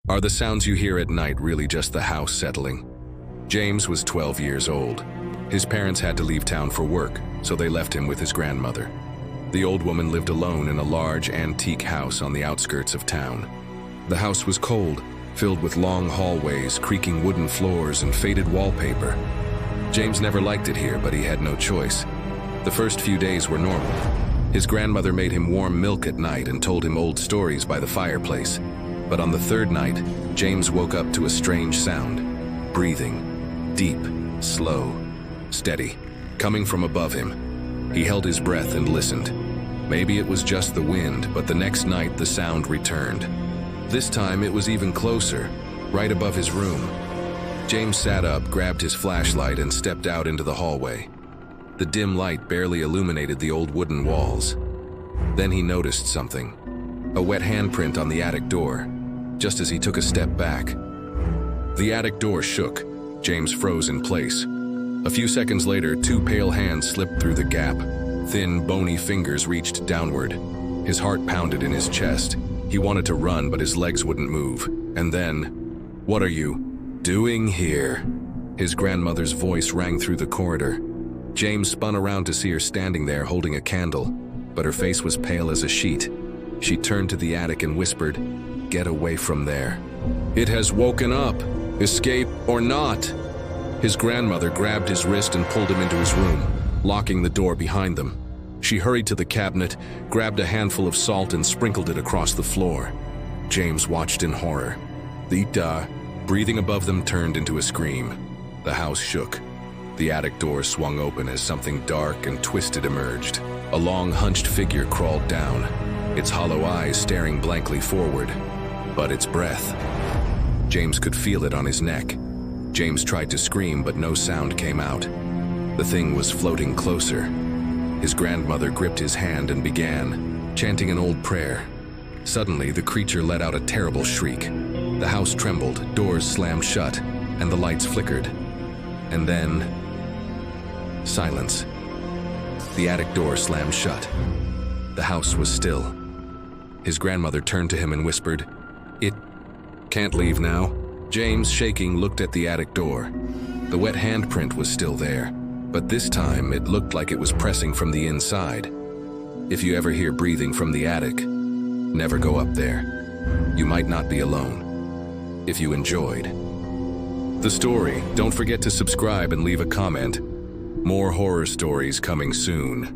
Are the sounds you hear at night really just the house settling? James was 12 years old. His parents had to leave town for work, so they left him with his grandmother. The old woman lived alone in a large antique house on the outskirts of town. The house was cold, filled with long hallways, creaking wooden floors, and faded wallpaper. James never liked it here, but he had no choice. The first few days were normal. His grandmother made him warm milk at night and told him old stories by the fireplace. But on the third night, James woke up to a strange sound. Breathing. Deep, slow, steady, coming from above him. He held his breath and listened. Maybe it was just the wind, but the next night the sound returned. This time it was even closer, right above his room. James sat up, grabbed his flashlight, and stepped out into the hallway. The dim light barely illuminated the old wooden walls. Then he noticed something. A wet handprint on the attic door, just as he took a step back. The attic door shook. James froze in place. A few seconds later, two pale hands slipped through the gap. Thin, bony fingers reached downward. His heart pounded in his chest. He wanted to run, but his legs wouldn't move. And then, "What are you doing here?" His grandmother's voice rang through the corridor. James spun around to see her standing there holding a candle, but her face was pale as a sheet. She turned to the attic and whispered, "Get away from there. It has woken up. Escape or not." His grandmother grabbed his wrist and pulled him into his room, locking the door behind them. She hurried to the cabinet, grabbed a handful of salt and sprinkled it across the floor. James watched in horror. The breathing above them turned into a scream. The house shook. The attic door swung open as something dark and twisted emerged. A long, hunched figure crawled down, its hollow eyes staring blankly forward. But its breath. James could feel it on his neck. James tried to scream, but no sound came out. The thing was floating closer. His grandmother gripped his hand and began, chanting an old prayer. Suddenly, the creature let out a terrible shriek. The house trembled, doors slammed shut, and the lights flickered. And then, silence. The attic door slammed shut. The house was still. His grandmother turned to him and whispered, "It can't leave now." James, shaking, looked at the attic door. The wet handprint was still there, but this time it looked like it was pressing from the inside. If you ever hear breathing from the attic, never go up there. You might not be alone. If you enjoyed the story, don't forget to subscribe and leave a comment. More horror stories coming soon.